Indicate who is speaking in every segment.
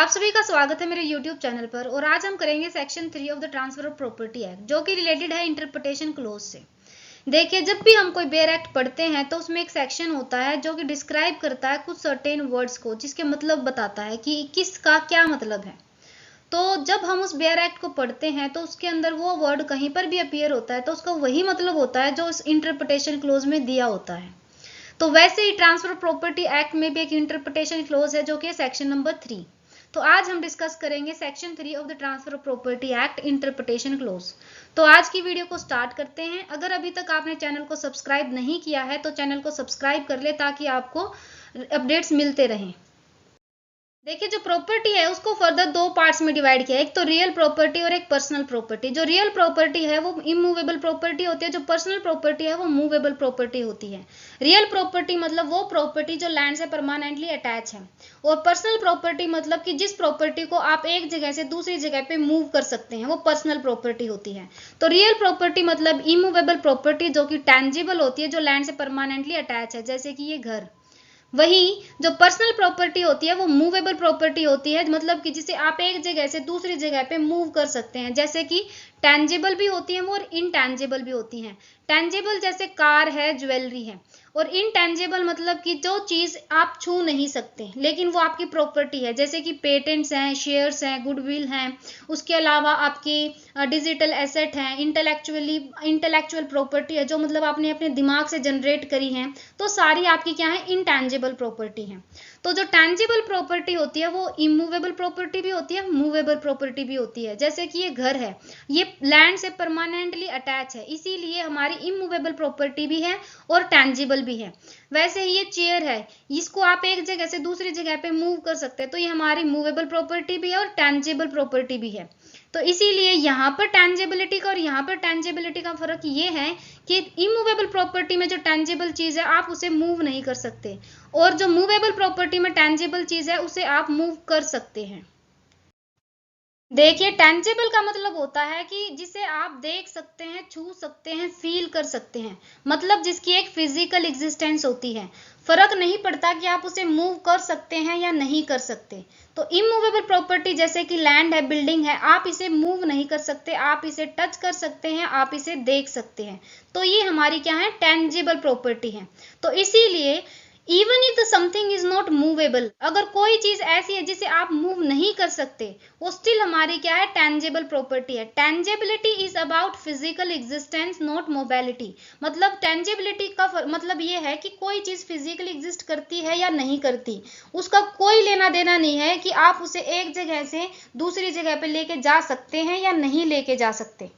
Speaker 1: आप सभी का स्वागत है मेरे YouTube चैनल पर। और आज हम करेंगे section 3 of the transfer of property act, जो कि रिलेटेड है इंटरप्रिटेशन क्लोज से। देखिए, जब भी हम कोई बेयर एक्ट पढ़ते हैं तो उसमें एक सेक्शन होता है जो कि डिस्क्राइब करता है कुछ सर्टेन वर्ड्स को, जिसके मतलब बताता है कि किसका क्या मतलब है। तो जब हम उस बेयर एक्ट को पढ़ते हैं तो उसके अंदर वो वर्ड कहीं पर भी अपीयर होता है तो उसका वही मतलब होता है जो उस इंटरप्रिटेशन क्लोज में दिया होता है। तो वैसे ही ट्रांसफर ऑफ प्रॉपर्टी एक्ट में भी एक इंटरप्रिटेशन क्लोज है जो कि सेक्शन नंबर 3। तो आज हम डिस्कस करेंगे section 3 of the transfer of property act interpretation close. तो आज की वीडियो को स्टार्ट करते हैं। अगर अभी तक आपने चैनल को सब्सक्राइब नहीं किया है तो चैनल को सब्सक्राइब कर ले ताकि आपको अपडेट्स मिलते रहें। देखिए, जो प्रॉपर्टी है उसको फर्दर दो पार्ट्स में डिवाइड किया है, एक तो रियल प्रॉपर्टी और एक पर्सनल प्रॉपर्टी। जो रियल प्रॉपर्टी है वो इमूवेबल प्रॉपर्टी होती है, जो पर्सनल प्रॉपर्टी है वो मूवेबल प्रॉपर्टी होती है। रियल प्रॉपर्टी मतलब वो प्रॉपर्टी जो लैंड से परमानेंटली अटैच है, और पर्सनल प्रॉपर्टी मतलब कि जिस प्रॉपर्टी को आप एक जगह से दूसरी जगह पे मूव कर सकते हैं, वो पर्सनल प्रॉपर्टी होती है। तो रियल प्रॉपर्टी मतलब इमूवेबल प्रॉपर्टी जो कि टेंजिबल होती है, जो लैंड से परमानेंटली अटैच है, जैसे कि ये घर। वही जो पर्सनल प्रॉपर्टी होती है वो मूवेबल प्रॉपर्टी होती है, मतलब कि जिसे आप एक जगह से दूसरी जगह पे मूव कर सकते हैं, जैसे कि टेंजिबल भी होती है वो और इनटेंजिबल भी होती हैं। टेंजिबल जैसे कार है, ज्वेलरी है, और इनटेंजिबल मतलब कि जो चीज आप छू नहीं सकते लेकिन वो आपकी प्रॉपर्टी है, जैसे कि पेटेंट्स हैं, शेयर्स हैं, गुडविल हैं। उसके अलावा आपकी डिजिटल एसेट है, इंटेलेक्चुअल प्रॉपर्टी है, जो मतलब आपने अपने दिमाग से जनरेट करी है। तो सारी आपकी क्या है, इनटेंजिबल प्रॉपर्टी है। तो जो टेंजिबल प्रॉपर्टी होती है वो इमूवेबल प्रॉपर्टी भी होती है, मूवेबल प्रॉपर्टी भी होती है। जैसे कि ये घर है, ये लैंड से परमानेंटली अटैच है, इसीलिए हमारी इमूवेबल प्रॉपर्टी भी है और टेंजिबल भी है। वैसे ही ये चेयर है, इसको आप एक जगह से दूसरी जगह पे मूव कर सकते हैं, तो ये हमारी मूवेबल प्रॉपर्टी भी है और टेंजिबल प्रॉपर्टी भी है। तो इसीलिए यहाँ पर टेंजिबिलिटी का और यहाँ पर टेंजिबिलिटी का फर्क ये है कि इमूवेबल प्रॉपर्टी में जो टेंजिबल चीज है आप उसे मूव नहीं कर सकते, और जो मूवेबल प्रॉपर्टी में टेंजिबल चीज है उसे आप मूव कर सकते हैं। देखिए, टेंजिबल का मतलब होता है कि जिसे आप देख सकते हैं, छू सकते हैं, फील कर सकते हैं, मतलब जिसकी एक फिजिकल एग्जिस्टेंस होती है। फर्क नहीं पड़ता कि आप उसे मूव कर सकते हैं या नहीं कर सकते। तो इमूवेबल प्रॉपर्टी जैसे कि लैंड है, बिल्डिंग है, आप इसे मूव नहीं कर सकते, आप इसे टच कर सकते हैं, आप इसे देख सकते हैं। तो ये हमारी क्या है, टेंजिबल प्रॉपर्टी है। तो इसीलिए even if the something is not movable, अगर कोई चीज ऐसी है जिसे आप मूव नहीं कर सकते, वो स्टिल हमारी क्या है, टेंजिबल प्रॉपर्टी है। Tangibility is about physical existence not mobility. मतलब टेंजिबिलिटी का मतलब ये है कि कोई चीज फिजिकली एग्जिस्ट करती है या नहीं करती, उसका कोई लेना देना नहीं है कि आप उसे एक जगह से दूसरी जगह पे लेके जा सकते हैं या नहीं लेके जा सकते।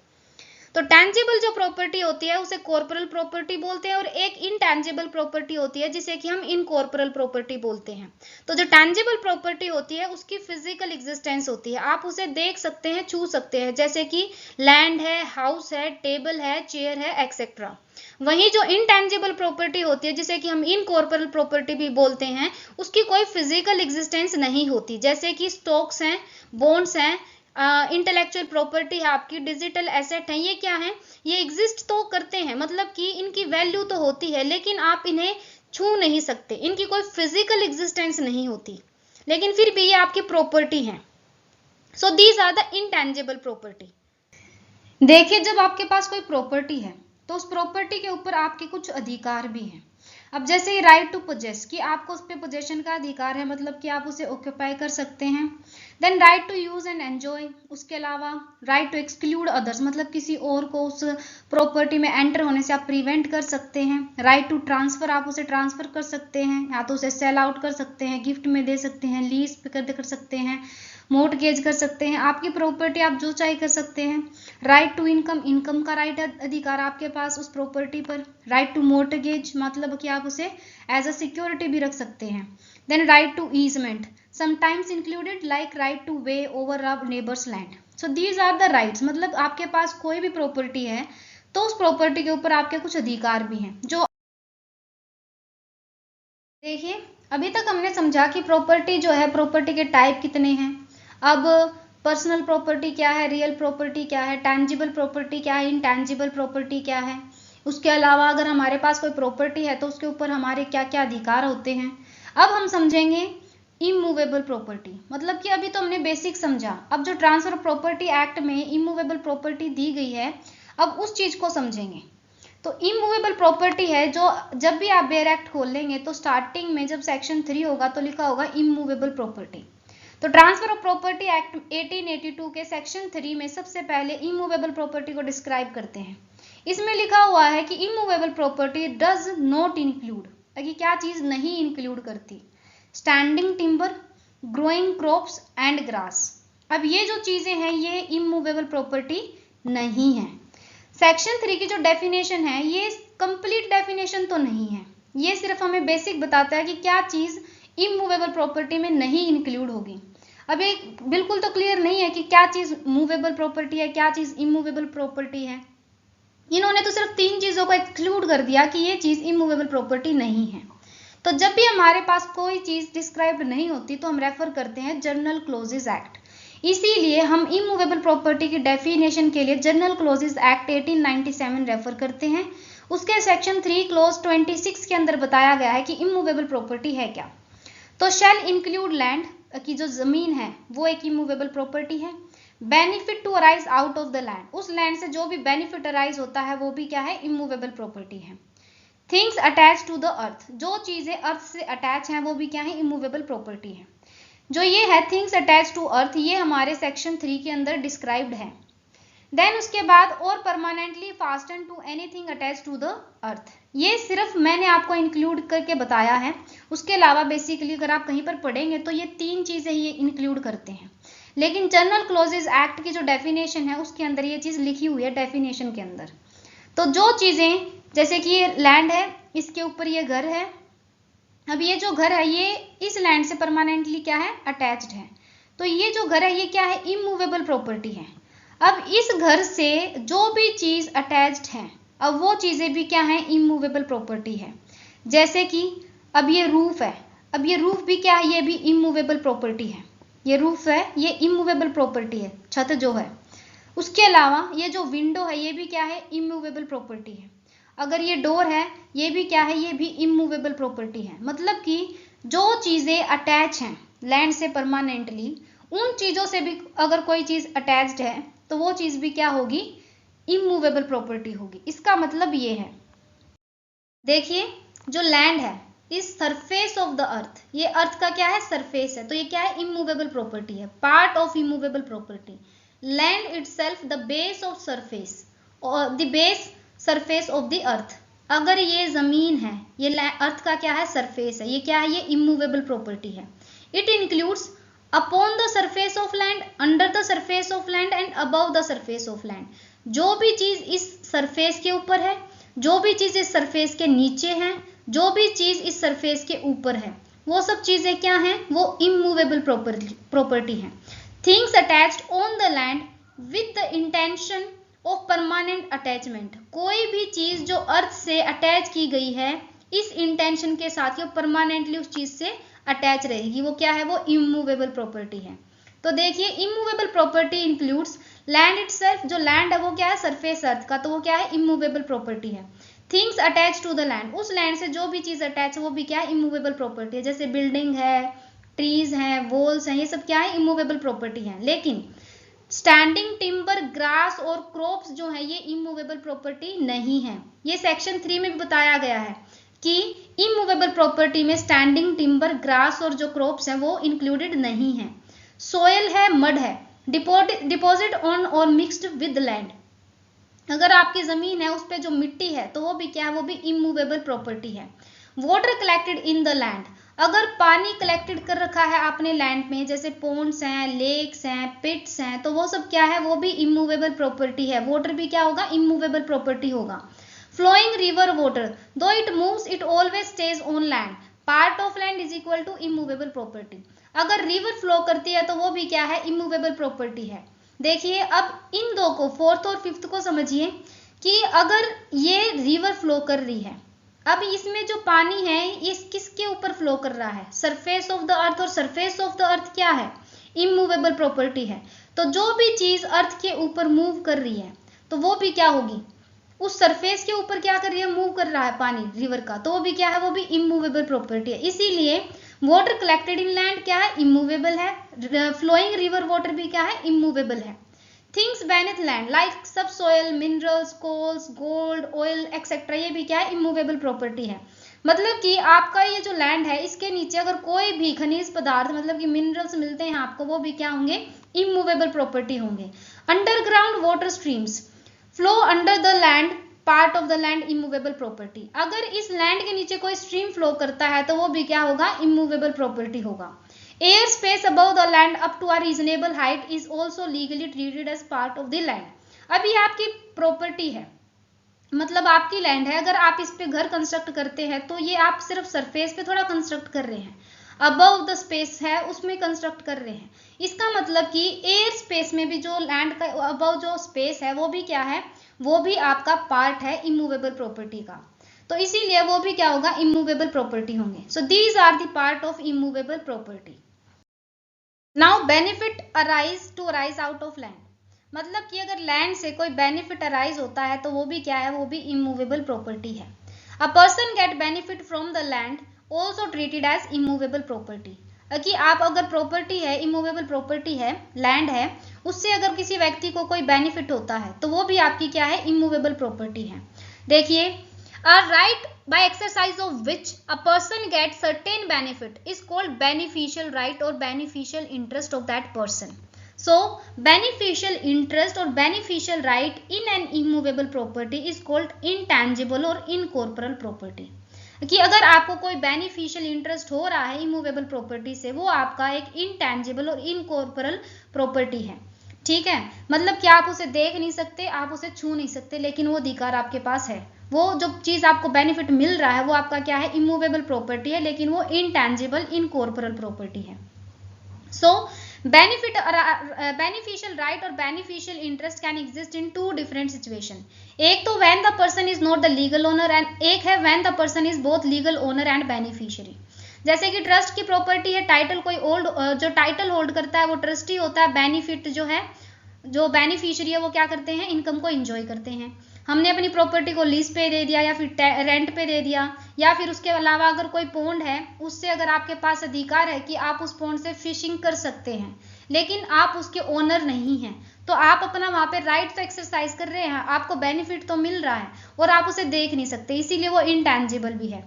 Speaker 1: तो टेंजिबल जो प्रॉपर्टी होती है उसे कॉर्पोरल प्रॉपर्टी बोलते हैं, और एक इनटेंजिबल प्रॉपर्टी होती है जिसे कि हम इनकॉर्पोरल प्रॉपर्टी बोलते हैं। तो जो टेंजिबल प्रॉपर्टी होती है उसकी फिजिकल एग्जिस्टेंस होती है, आप उसे देख सकते हैं, छू सकते हैं, जैसे कि लैंड है, हाउस है, टेबल है, चेयर है, एक्सेट्रा। वहीं जो इनटेंजिबल प्रॉपर्टी होती है जिसे कि हम इनकॉर्पोरल प्रॉपर्टी भी बोलते हैं, उसकी कोई फिजिकल एग्जिस्टेंस नहीं होती, जैसे कि स्टॉक्स हैं, बॉन्ड्स हैं, इंटेलेक्चुअल प्रॉपर्टी है आपकी, डिजिटल एसेट है। ये क्या है, ये एग्जिस्ट तो करते हैं, मतलब कि इनकी वैल्यू तो होती है लेकिन आप इन्हें छू नहीं सकते, इनकी कोई फिजिकल एग्जिस्टेंस नहीं होती, लेकिन फिर भी ये आपकी प्रॉपर्टी है। So these are the intangible property. देखिए, जब आपके पास कोई प्रॉपर्टी है तो उस प्रॉपर्टी के ऊपर आपके कुछ अधिकार भी हैं। अब जैसे राइट टू पोजेस, कि आपको उस पर पोजेशन का अधिकार है, मतलब कि आप उसे ऑक्यूपाई कर सकते हैं। Then right to use and enjoy, उसके अलावा राइट टू एक्सक्लूड अदर्स, मतलब किसी और को उस प्रॉपर्टी में एंटर होने से आप प्रिवेंट कर सकते हैं। राइट टू ट्रांसफर, आप उसे ट्रांसफर कर सकते हैं, या तो उसे सेल आउट कर सकते हैं, गिफ्ट में दे सकते हैं, लीज पे कर सकते हैं, मोर्टगेज कर सकते हैं, आपकी प्रॉपर्टी आप जो चाहे कर सकते हैं। राइट टू इनकम, इनकम का राइट अधिकार आपके पास उस प्रॉपर्टी पर। राइट टू मोर्टगेज मतलब कि आप उसे एज अ सिक्योरिटी भी रख सकते हैं। Then right to easement, sometimes included like right to way over a neighbour's land. So these are the rights, मतलब आपके पास कोई भी प्रॉपर्टी है तो उस प्रॉपर्टी के ऊपर आपके कुछ अधिकार भी हैं। जो देखिए, अभी तक हमने समझा कि प्रॉपर्टी जो है, प्रॉपर्टी के टाइप कितने हैं। अब पर्सनल प्रॉपर्टी क्या है, रियल प्रॉपर्टी क्या है, टेंजिबल प्रॉपर्टी क्या है, इनटेंजिबल प्रॉपर्टी क्या है। उसके अलावा अगर हमारे पास कोई प्रॉपर्टी है तो उसके ऊपर हमारे क्या क्या अधिकार होते हैं। अब हम समझेंगे इमूवेबल प्रॉपर्टी, मतलब कि अभी तो हमने बेसिक समझा, अब जो ट्रांसफर ऑफ प्रॉपर्टी एक्ट में इमूवेबल प्रॉपर्टी दी गई है, अब उस चीज को समझेंगे। तो इमूवेबल प्रॉपर्टी है जो जब भी आप बेयर एक्ट खोल लेंगे तो स्टार्टिंग में जब सेक्शन 3 होगा तो लिखा होगा इमूवेबल प्रॉपर्टी। तो ट्रांसफर ऑफ प्रॉपर्टी एक्ट 1882 के सेक्शन 3 में सबसे पहले इमूवेबल प्रॉपर्टी को डिस्क्राइब करते हैं। इसमें लिखा हुआ है कि immovable property does not include, कि क्या चीज नहीं इंक्लूड करती, standing timber, growing crops and grass. अब ये जो चीजें हैं ये इमूवेबल प्रॉपर्टी नहीं है। सेक्शन 3 की जो डेफिनेशन है ये कंप्लीट डेफिनेशन तो नहीं है, ये सिर्फ हमें बेसिक बताता है कि क्या चीज इमूवेबल प्रॉपर्टी में नहीं इंक्लूड होगी। अब ये बिल्कुल तो क्लियर नहीं है कि क्या चीज मूवेबल प्रॉपर्टी है, क्या चीज इमूवेबल प्रॉपर्टी है। इन्होंने तो सिर्फ 3 चीजों को एक्सक्लूड कर दिया कि ये चीज इमूवेबल प्रॉपर्टी नहीं है। तो जब भी हमारे पास कोई चीज डिस्क्राइब्ड नहीं होती तो हम रेफर करते हैं जनरल क्लोजेस एक्ट। इसीलिए हम इमूवेबल प्रॉपर्टी की डेफिनेशन के लिए जनरल क्लोजेस एक्ट 1897 रेफर करते हैं। उसके सेक्शन 3 क्लोज 26 के अंदर बताया गया है कि इमूवेबल प्रॉपर्टी है क्या। तो शैल इंक्लूड लैंड, की जो जमीन है वो एक इमूवेबल प्रॉपर्टी है। Benefit to arise out of the land, उस लैंड से जो भी बेनिफिट अराइज होता है वो भी क्या है, इमूवेबल प्रॉपर्टी है। Things attach to the earth, जो चीजें अर्थ से अटैच हैं वो भी क्या है, इमूवेबल प्रॉपर्टी है। जो ये है थिंग्स अटैच टू अर्थ, ये हमारे सेक्शन 3 के अंदर डिस्क्राइब्ड है। देन उसके बाद और permanently fasten to anything attach to the earth, ये सिर्फ मैंने आपको इंक्लूड करके बताया है। उसके अलावा बेसिकली अगर आप कहीं पर पढ़ेंगे तो ये 3 चीजें ये इंक्लूड करते हैं। लेकिन जनरल क्लोजेस एक्ट की जो डेफिनेशन है उसके अंदर ये चीज लिखी हुई है डेफिनेशन के अंदर। तो जो चीजें जैसे कि ये लैंड है, इसके ऊपर ये घर है, अब ये जो घर है ये इस लैंड से परमानेंटली क्या है, अटैच्ड है। तो ये जो घर है ये क्या है, इमूवेबल प्रॉपर्टी है। अब इस घर से जो भी चीज अटैच्ड है अब वो चीजें भी क्या है, इमूवेबल प्रॉपर्टी है। जैसे कि अब ये रूफ है, अब ये रूफ भी क्या है, ये भी इमूवेबल प्रॉपर्टी है। ये रूफ है ये इमूवेबल प्रॉपर्टी है, छत जो है। उसके अलावा ये जो विंडो है ये भी क्या है, इमूवेबल प्रॉपर्टी है। अगर ये डोर है ये भी क्या है, ये भी इमूवेबल प्रॉपर्टी है। मतलब कि जो चीजें अटैच हैं लैंड से परमानेंटली, उन चीजों से भी अगर कोई चीज अटैच्ड है तो वो चीज भी क्या होगी, इमूवेबल प्रॉपर्टी होगी। इसका मतलब ये है, देखिए जो लैंड है इस सरफेस ऑफ द अर्थ, ये अर्थ का क्या है, सरफेस है, तो ये क्या है, इमूवेबल प्रॉपर्टी है, part of immovable property. Land itself the base of surface, और the base surface of the earth. अगर ये जमीन है, ये अर्थ का क्या है, सरफेस है, ये क्या है, ये इमूवेबल प्रॉपर्टी है। It includes upon the surface of land, under the surface of land and above the surface of land. जो भी चीज इस सरफेस के ऊपर है, जो भी चीज इस सरफेस के नीचे है, जो भी चीज इस सरफेस के ऊपर है, वो सब चीजें क्या हैं, वो इमूवेबल प्रॉपर्टी है। Things attached on the land with the intention of permanent attachment, कोई भी चीज जो अर्थ से अटैच की गई है इस इंटेंशन के साथ कि वो परमानेंटली उस चीज से अटैच रहेगी, वो क्या है, वो इमूवेबल प्रॉपर्टी है। तो देखिए immovable property includes land itself, जो लैंड है वो क्या है, सरफेस अर्थ का, तो वो क्या है, इमूवेबल प्रॉपर्टी है। Things attach to the land, उस लैंड से जो भी चीज अटैच है वो भी क्या है, इमूवेबल प्रॉपर्टी है। जैसे बिल्डिंग है, ट्रीज हैं, वॉल्स हैं, ये सब क्या है, इमूवेबल प्रॉपर्टी है। लेकिन स्टैंडिंग टिम्बर, ग्रास और क्रॉप्स जो है ये इमूवेबल प्रॉपर्टी नहीं है। ये सेक्शन 3 में भी बताया गया है कि इमूवेबल प्रॉपर्टी में स्टैंडिंग टिम्बर, ग्रास और जो क्रॉप्स हैं वो इंक्लूडेड नहीं है। सोयल है, मड है, डिपॉजिट ऑन और मिक्स्ड विद लैंड, अगर आपकी जमीन है उस पर जो मिट्टी है तो वो भी क्या है, वो भी इमूवेबल प्रॉपर्टी है। Water collected in the land, अगर पानी कलेक्टेड कर रखा है आपने लैंड में, जैसे पोन्ड्स हैं, लेक्स हैं, पिट्स हैं, तो वो सब क्या है, वो भी इमूवेबल प्रॉपर्टी है। वाटर भी क्या होगा, इमूवेबल प्रॉपर्टी होगा। Flowing river water, though it moves it always stays on land, part of land is equal to immovable property. अगर रिवर फ्लो करती है तो वो भी क्या है, इमूवेबल प्रॉपर्टी है। देखिए अब इन दो को, फोर्थ और फिफ्थ को समझिए कि अगर ये रिवर फ्लो कर रही है, अब इसमें जो पानी है इस किसके ऊपर फ्लो कर रहा है, सरफेस ऑफ द अर्थ, और सरफेस ऑफ द अर्थ क्या है, इमूवेबल प्रॉपर्टी है। तो जो भी चीज अर्थ के ऊपर मूव कर रही है तो वो भी क्या होगी, उस सरफेस के ऊपर क्या कर रही है, मूव कर रहा है पानी रिवर का, तो वो भी क्या है, वो भी इमूवेबल प्रॉपर्टी है। इसीलिए वाटर कलेक्टेड इन लैंड क्या है, इमूवेबल है। फ्लोइंग रिवर वाटर भी क्या है, इमूवेबल है। Things beneath land like subsoil, minerals, coals, gold, oil etcetera, ये भी क्या है, इमूवेबल प्रॉपर्टी है। मतलब कि आपका ये जो लैंड है इसके नीचे अगर कोई भी खनिज पदार्थ मतलब कि मिनरल्स मिलते हैं आपको, वो भी क्या होंगे, इमूवेबल प्रॉपर्टी होंगे। Underground water streams flow under the land part of the land, immovable property. अगर इस लैंड के नीचे कोई स्ट्रीम फ्लो करता है तो वो भी क्या होगा, इमूवेबल प्रॉपर्टी होगा। Air space above the land up to a reasonable height is also legally treated as part of the land. अब ये आपकी प्रॉपर्टी है, मतलब आपकी लैंड है, अगर आप इस पे घर कंस्ट्रक्ट करते हैं तो ये आप सिर्फ सरफेस पे थोड़ा कंस्ट्रक्ट कर रहे हैं, अबव द स्पेस है उसमें कंस्ट्रक्ट कर रहे हैं। इसका मतलब कि एयर स्पेस में भी जो लैंड का अबव जो स्पेस है वो भी क्या है, वो भी आपका पार्ट है इमूवेबल प्रॉपर्टी का, तो इसीलिए वो भी क्या होगा, इमूवेबल प्रॉपर्टी होंगे। So these are the part of immovable property. Now benefit arise to arise out of land, मतलब कि अगर लैंड से कोई बेनिफिट अराइज होता है तो वो भी क्या है, वो भी इमूवेबल प्रॉपर्टी है। A person get benefit from the land also treated as immovable property, कि आप अगर प्रॉपर्टी है, इमूवेबल प्रॉपर्टी है, लैंड है, उससे अगर किसी व्यक्ति को कोई बेनिफिट होता है तो वो भी आपकी क्या है, इमूवेबल प्रॉपर्टी है। देखिए, a right by exercise of which a person gets certain benefit is called beneficial right or beneficial interest of that person. So beneficial interest or beneficial right in an immovable property is called intangible or incorporeal property. कि अगर आपको कोई beneficial interest हो रहा है immovable property से, वो आपका एक इनटैंजिबल और इनकॉर्पोरल प्रॉपर्टी है, ठीक है। मतलब कि आप उसे देख नहीं सकते, आप उसे छू नहीं सकते, लेकिन वो अधिकार आपके पास है। वो जो चीज आपको बेनिफिट मिल रहा है वो आपका क्या है, इमूवेबल प्रॉपर्टी है, लेकिन वो इनटैंजिबल इनकॉर्पोरल प्रॉपर्टी है। सो बेनिफिशियल राइट और beneficial interest can exist in two different situation. एक तो when the person is not the legal owner, and एक है when the person is both legal owner and beneficiary. जैसे कि trust की property है, title कोई जो टाइटल होल्ड करता है वो ट्रस्टी होता है, बेनिफिट जो है, जो बेनिफिशियरी है वो क्या करते हैं, इनकम को एंजॉय करते हैं। हमने अपनी प्रॉपर्टी को लीज पे दे दिया या फिर रेंट पे दे दिया, या फिर उसके अलावा अगर कोई पोंड है उससे अगर आपके पास अधिकार है कि आप उस पोंड से फिशिंग कर सकते हैं, लेकिन आप उसके ओनर नहीं हैं, तो आप अपना वहां पे राइट तो एक्सरसाइज कर रहे हैं, आपको बेनिफिट तो मिल रहा है और आप उसे देख नहीं सकते, इसीलिए वो इनटैंजिबल भी है।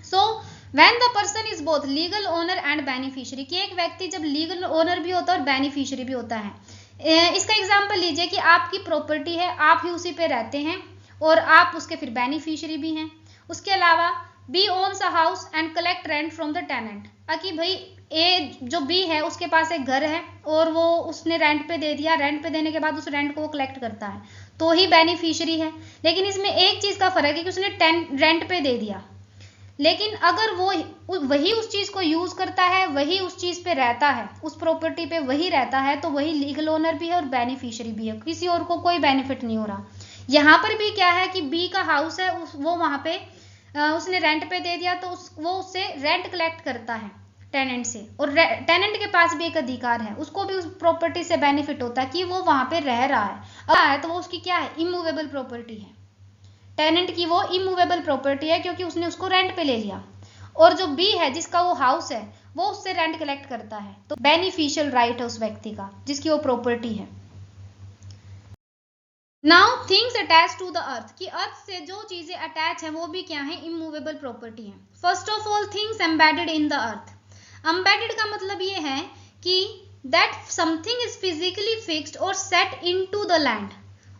Speaker 1: So when the person is both legal owner and beneficiary, कि एक व्यक्ति जब लीगल ओनर भी होता है और बेनिफिशियरी भी होता है। इसका एग्जाम्पल लीजिए कि आपकी प्रॉपर्टी है, आप ही उसी पे रहते हैं और आप उसके फिर बेनिफिशियरी भी हैं। उसके अलावा B owns a house and collect rent from the tenant, कि भाई ए जो बी है उसके पास एक घर है और वो उसने रेंट पे दे दिया, रेंट पे देने के बाद उस रेंट को वो कलेक्ट करता है, तो ही बेनिफिशियरी है। लेकिन इसमें एक चीज का फर्क है कि उसने रेंट पे दे दिया, लेकिन अगर वो वही उस चीज को यूज करता है, वही उस चीज पे रहता है, उस प्रॉपर्टी पे वही रहता है, तो वही लीगल ओनर भी है और बेनिफिशियरी भी है, किसी और को कोई बेनिफिट नहीं हो रहा। यहाँ पर भी क्या है कि बी का हाउस है, वो वहां पे उसने रेंट पे दे दिया, तो वो उससे रेंट कलेक्ट करता है टेनेंट से, और टेनेंट के पास भी एक अधिकार है, उसको भी उस प्रॉपर्टी से बेनिफिट होता है कि वो वहां पे रह रहा है, तो वो उसकी क्या है, इमूवेबल प्रॉपर्टी है। टेनेंट की वो इमूवेबल प्रॉपर्टी है क्योंकि उसने उसको रेंट पे ले लिया, और जो बी है जिसका वो हाउस है वो उससे रेंट कलेक्ट करता है, तो बेनिफिशियल राइट है उस व्यक्ति का जिसकी वो प्रॉपर्टी है। Now things attach to the earth, कि अर्थ से जो चीजें अटैच है वो भी क्या है, इमूवेबल प्रॉपर्टी है। First of all things embedded in the earth. Embedded का मतलब ये है कि that something is physically fixed और set into the land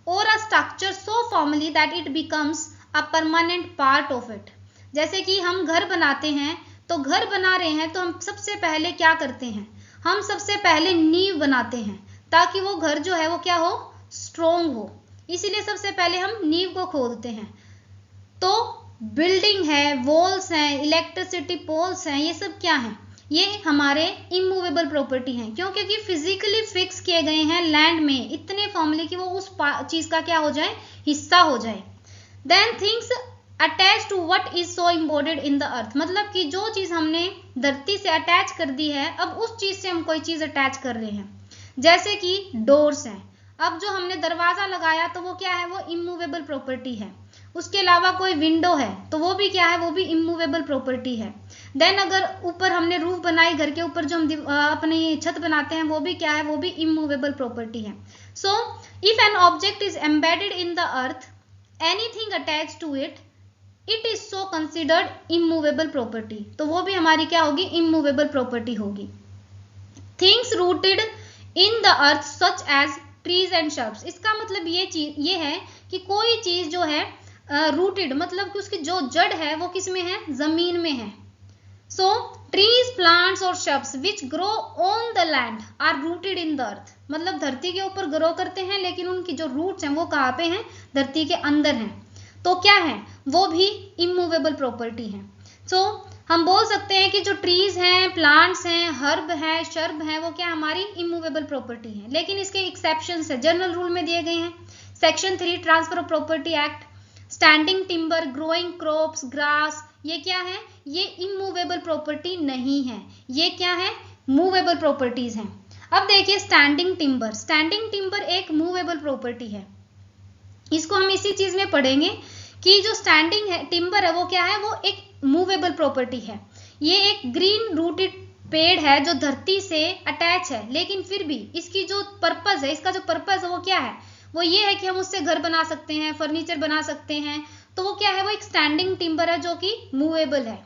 Speaker 1: or a structure so firmly that it becomes a permanent part of it। जैसे कि हम घर बनाते हैं, तो घर बना रहे हैं तो हम सबसे पहले क्या करते हैं, हम सबसे पहले नींव बनाते हैं ताकि वो घर जो है वो क्या हो, स्ट्रोंग हो, इसीलिए सबसे पहले हम नींव को खोदते हैं। तो बिल्डिंग है, वॉल्स हैं, इलेक्ट्रिसिटी पोल्स हैं, ये सब क्या है, ये हमारे इमूवेबल प्रॉपर्टी हैं, क्योंकि फिजिकली फिक्स किए गए हैं लैंड में इतने फॉर्मली कि वो उस चीज का क्या हो जाए, हिस्सा हो जाए। Then things attach to what is so embedded in the earth, मतलब कि जो चीज हमने धरती से अटैच कर दी है, अब उस चीज से हम कोई चीज अटैच कर रहे हैं। जैसे कि डोर्स हैं, अब जो हमने दरवाजा लगाया तो वो क्या है, वो इमूवेबल प्रॉपर्टी है। उसके अलावा कोई विंडो है तो वो भी क्या है, वो भी इमूवेबल प्रॉपर्टी है। देन अगर ऊपर हमने रूफ बनाई, घर के ऊपर जो हम अपनी छत बनाते हैं वो भी क्या है, वो भी इमूवेबल प्रॉपर्टी है। So if an object is embedded in the earth, anything attach to it, it is so considered immovable property, तो वो भी हमारी क्या होगी, इमूवेबल प्रॉपर्टी होगी। Things rooted in the earth such as trees and shrubs, इसका मतलब ये है कि कोई चीज जो है रूटेड मतलब कि उसकी जो जड़ है वो किस में है, जमीन में है। सो ट्रीज, प्लांट्स और shrubs which grow on the land are rooted in the earth, मतलब धरती के ऊपर ग्रो करते हैं लेकिन उनकी जो रूट्स हैं वो कहाँ पे हैं, धरती के अंदर हैं, तो क्या है, वो भी इमूवेबल प्रॉपर्टी है। सो हम बोल सकते हैं कि जो ट्रीज हैं, प्लांट्स हैं, हर्ब है, शर्ब है, वो क्या हमारी इमूवेबल प्रॉपर्टी है। लेकिन इसके एक्सेप्शंस है, जनरल रूल में दिए गए हैं। Section 3 transfer of property act, standing timber, growing crops, grass, ये क्या है, ये इमूवेबल प्रॉपर्टी नहीं है, ये क्या है, मूवेबल प्रॉपर्टीज हैं। अब देखिए स्टैंडिंग टिम्बर, स्टैंडिंग टिम्बर एक मूवेबल प्रॉपर्टी है। इसको हम इसी चीज में पढ़ेंगे कि जो स्टैंडिंग है टिम्बर है वो क्या है, वो एक मूवेबल प्रॉपर्टी है। ये एक ग्रीन रूटेड पेड़ है जो धरती से अटैच है, लेकिन फिर भी इसकी जो पर्पस है, इसका जो पर्पस है वो क्या है, वो ये है कि हम उससे घर बना सकते हैं, फर्नीचर बना सकते हैं, तो वो क्या है, वो एक स्टैंडिंग टिम्बर है जो कि मूवेबल है।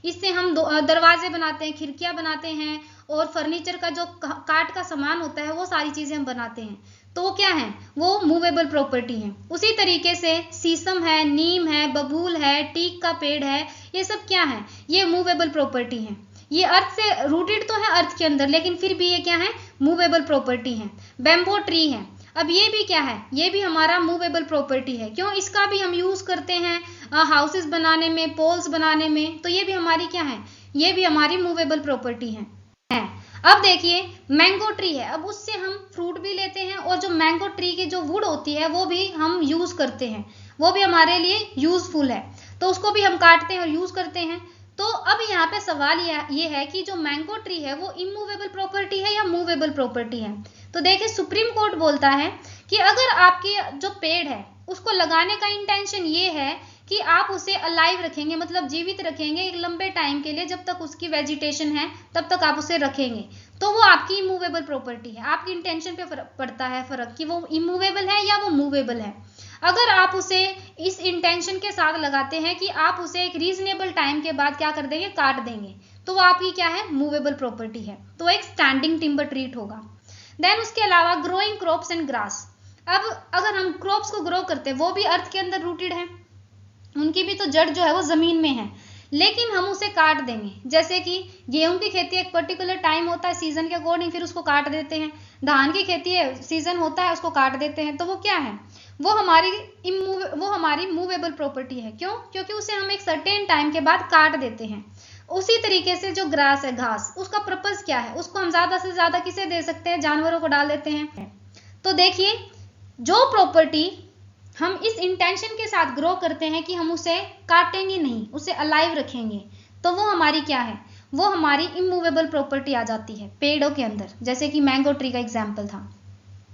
Speaker 1: इससे हम दरवाजे बनाते हैं, खिड़कियां बनाते हैं, और फर्नीचर का जो काठ का सामान होता है वो सारी चीजें हम बनाते हैं, तो वो क्या है, वो मूवेबल प्रॉपर्टी है। उसी तरीके से शीशम है, नीम है, बबूल है, टीक का पेड़ है, ये सब क्या है, ये मूवेबल प्रॉपर्टी है। ये अर्थ से रूटेड तो है अर्थ के अंदर, लेकिन फिर भी ये क्या है, मूवेबल प्रॉपर्टी है। बैम्बो ट्री है, अब ये भी क्या है, ये भी हमारा मूवेबल प्रॉपर्टी है। क्यों, इसका भी हम यूज करते हैं हाउसेस बनाने में, पोल्स बनाने में, तो ये भी हमारी क्या है, ये भी हमारी मूवेबल प्रॉपर्टी है। अब देखिए मैंगो ट्री है, अब उससे हम फ्रूट भी लेते हैं, और जो मैंगो ट्री की जो वुड होती है वो भी हम यूज करते हैं, वो भी हमारे लिए यूजफुल है, तो उसको भी हम काटते हैं और यूज करते हैं। तो अब यहाँ पे सवाल ये है कि जो मैंगो ट्री है वो इमूवेबल प्रॉपर्टी है या मूवेबल प्रॉपर्टी है। तो देखिए सुप्रीम कोर्ट बोलता है कि अगर आपके जो पेड़ है उसको लगाने का इंटेंशन ये है कि आप उसे अलाइव रखेंगे, मतलब जीवित रखेंगे एक लंबे टाइम के लिए, जब तक उसकी वेजिटेशन है तब तक आप उसे रखेंगे, तो वो आपकी इमूवेबल प्रॉपर्टी है। आपकी इंटेंशन पे पड़ता है फर्क कि वो इमूवेबल है या वो मूवेबल है। अगर आप उसे इस इंटेंशन के साथ लगाते हैं कि आप उसे एक रीजनेबल टाइम के बाद क्या कर देंगे, काट देंगे, तो वो आपकी क्या है, मूवेबल प्रॉपर्टी है, तो एक स्टैंडिंग टिम्बर ट्रीट होगा। देन उसके अलावा ग्रोइंग क्रॉप्स एंड ग्रास, अब अगर हम क्रॉप्स को ग्रो करते हैं वो भी अर्थ के अंदर रूटेड है, उनकी भी तो जड़ जो है वो जमीन में है, लेकिन हम उसे काट देंगे। जैसे कि गेहूं की खेती एक पर्टिकुलर टाइम होता है सीजन के अकॉर्डिंग, फिर उसको काट देते हैं। धान की खेती है, सीजन होता है, उसको काट देते हैं, तो वो क्या है, वो हमारी मूवेबल प्रॉपर्टी है। क्यों, क्योंकि उसे हम एक सर्टेन टाइम के बाद काट देते हैं। उसी तरीके से जो ग्रास है, घास, उसका पर्पस क्या है, उसको हम ज्यादा से ज्यादा किसे दे सकते हैं, जानवरों को डाल देते हैं। तो देखिए जो प्रॉपर्टी हम इस इंटेंशन के साथ ग्रो करते हैं कि हम उसे काटेंगे नहीं, उसे अलाइव रखेंगे, तो वो हमारी क्या है, वो हमारी इमूवेबल प्रॉपर्टी आ जाती है पेड़ों के अंदर, जैसे कि मैंगो ट्री का एग्जाम्पल था।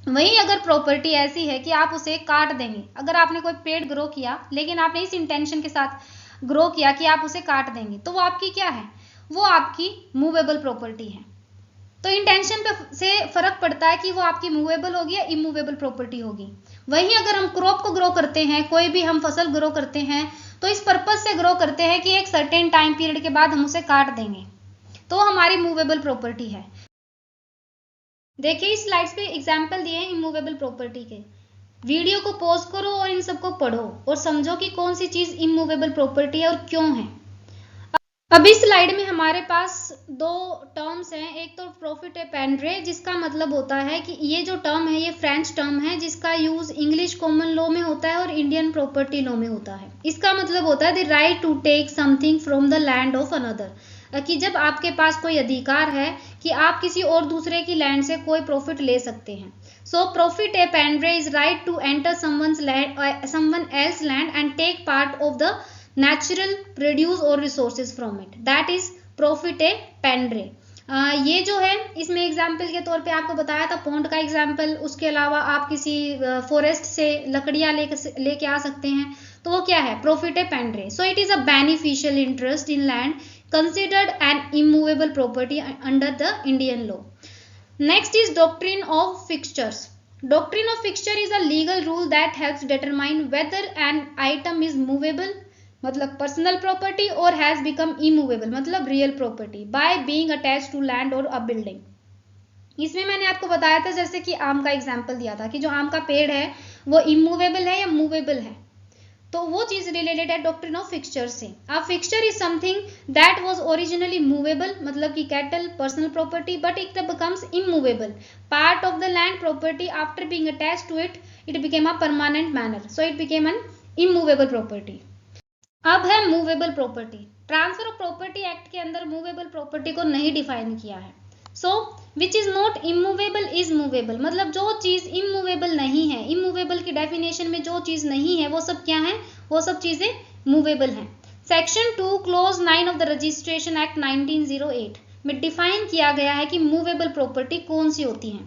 Speaker 1: वहीं अगर प्रॉपर्टी ऐसी है कि आप उसे काट देंगे, अगर आपने कोई पेड़ ग्रो किया लेकिन आपने इस इंटेंशन के साथ ग्रो किया कि आप उसे काट देंगे, तो वो आपकी क्या है, वो आपकी मूवेबल प्रॉपर्टी है। तो इंटेंशन पे से फर्क पड़ता है कि वो आपकी मूवेबल होगी या इमूवेबल प्रॉपर्टी होगी। वहीं अगर हम क्रॉप को ग्रो करते हैं, कोई भी हम फसल ग्रो करते हैं, तो इस पर्पस से ग्रो करते हैं कि एक सर्टेन टाइम पीरियड के बाद हम उसे काट देंगे, तो हमारी मूवेबल प्रॉपर्टी है। देखिए इस स्लाइड्स पे एग्जाम्पल दिए हैं इमूवेबल प्रॉपर्टी के। वीडियो को पॉज करो और इन सबको पढ़ो और समझो कि कौन सी चीज इमूवेबल प्रॉपर्टी है और क्यों है। अब इस स्लाइड में हमारे पास दो टर्म्स हैं, एक तो प्रॉफिट एपेंड्रे, जिसका मतलब होता है कि ये जो टर्म है ये फ्रेंच टर्म है, जिसका यूज इंग्लिश कॉमन लॉ में होता है और इंडियन प्रॉपर्टी लॉ में होता है। इसका मतलब होता है the right to take something from the land of another, कि जब आपके पास कोई अधिकार है कि आप किसी और दूसरे की लैंड से कोई प्रॉफिट ले सकते हैं। So profit a prendre is right to enter someone else's land and take part of the natural produce or resources from it, that is profit pendre। ये जो है इसमें एग्जाम्पल के तौर पे आपको बताया था पॉन्ड का एग्जाम्पल, उसके अलावा आप किसी फॉरेस्ट से लकड़ियां लेके आ सकते हैं, तो वो क्या है, profit prendre. So it is a beneficial interest in land considered an immovable property under the Indian law. Next is doctrine of fixtures. Doctrine of fixture is a legal rule that helps determine whether an item is movable मतलब personal property or has become immovable मतलब real property by being attached to land or a building. इसमें मैंने आपको बताया था जैसे कि आम का एग्जाम्पल दिया था कि जो आम का पेड़ है वो इमूवेबल है या मूवेबल है, तो वो चीज रिलेटेड है डॉक्ट्रिन ऑफ फिक्सचर से. अब fixture is something that was originally movable मतलब कि chattel personal property, but it becomes immovable part of the land property after being attached to it, it became a permanent manner, so it became an immovable property. अब है movable property. Transfer of property act के अंदर movable property को नहीं define किया है. So which is not immovable is movable मतलब जो चीज इमूवेबल नहीं है, इमूवेबल की डेफिनेशन में जो चीज नहीं है वो सब क्या है, वो सब चीजें मूवेबल हैं. Section 2 clause 9 of the registration act 1908 में डिफाइन किया गया है कि मूवेबल प्रॉपर्टी कौन सी होती है.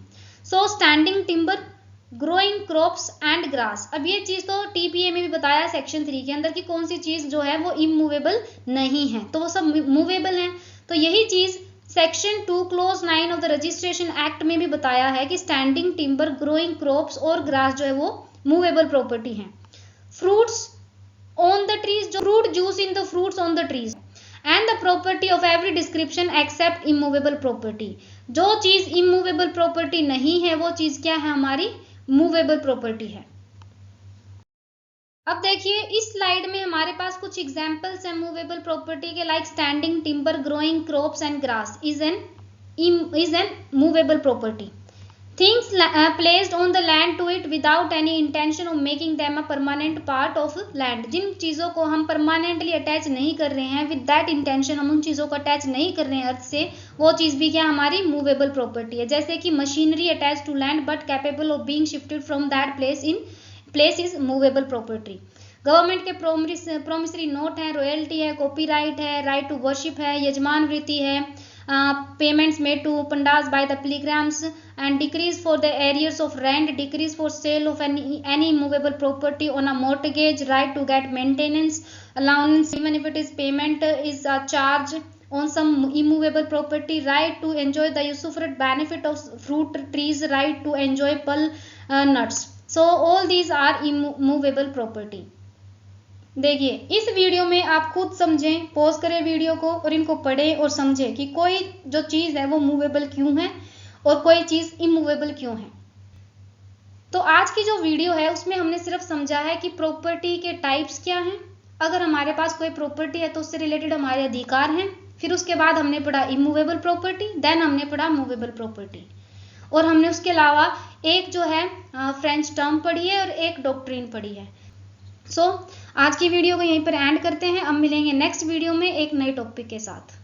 Speaker 1: So standing timber, growing crops and grass. अब ये चीज तो टीपीए में भी बताया सेक्शन 3 के अंदर कि कौन सी चीज जो है वो इमूवेबल नहीं है, तो वो सब मूवेबल है. तो यही चीज section 2 clause 9 of the registration act में भी बताया है कि स्टैंडिंग टिम्बर, ग्रोइंग क्रॉप्स और ग्रास जो है वो मूवेबल प्रॉपर्टी है. फ्रूट्स ऑन द ट्रीज, जो fruit juice in the fruits on the trees and the property of every description except immovable property. जो चीज इमूवेबल प्रॉपर्टी नहीं है वो चीज क्या है, हमारी मूवेबल प्रॉपर्टी है. अब देखिए इस स्लाइड में हमारे पास कुछ एग्जांपल्स हैं मूवेबल प्रॉपर्टी के, like standing timber, growing crops and grass is an movable property. Things placed on the land to it without any intention of making them a permanent part of land. जिन चीजों को हम permanently attach नहीं कर रहे हैं, with that intention हम उन चीजों को अटैच नहीं कर रहे हैं अर्थ से, वो चीज भी क्या हमारी मूवेबल प्रॉपर्टी है. जैसे कि machinery attach to land but capable of being shifted from that place is movable property. Government के प्रोमिसरी नोट है, रॉयल्टी है, कॉपीराइट है, राइट टू वर्शिप है, यजमान वृत्ति है, payments made to pandas by the pilgrims and decrees for the arrears of rent, decrees for sale of any movable property on a mortgage, right to get maintenance allowance even if it is payment is a charge on some immovable property, right to enjoy the usufruct benefit of fruit trees, right to enjoy pearl nuts. So all these are immovable property. देखिए इस video में आप खुद समझें, pause करें video को और इनको पढ़ें और समझें कि कोई जो चीज़ है वो मूवेबल क्यों है और कोई चीज़ इमूवेबल क्यों है. तो आज की जो वीडियो है उसमें हमने सिर्फ समझा है कि प्रॉपर्टी के टाइप्स क्या हैं, अगर हमारे पास कोई प्रॉपर्टी है तो उससे रिलेटेड हमारे अधिकार हैं. फिर उसके बाद हमने पढ़ा इमूवेबल प्रॉपर्टी, देन हमने पढ़ा मूवेबल प्रॉपर्टी, और हमने उसके अलावा एक जो है फ्रेंच टर्म पढ़ी है और एक डॉक्ट्रिन पढ़ी है. सो आज की वीडियो को यहीं पर एंड करते हैं. अब मिलेंगे नेक्स्ट वीडियो में एक नए टॉपिक के साथ.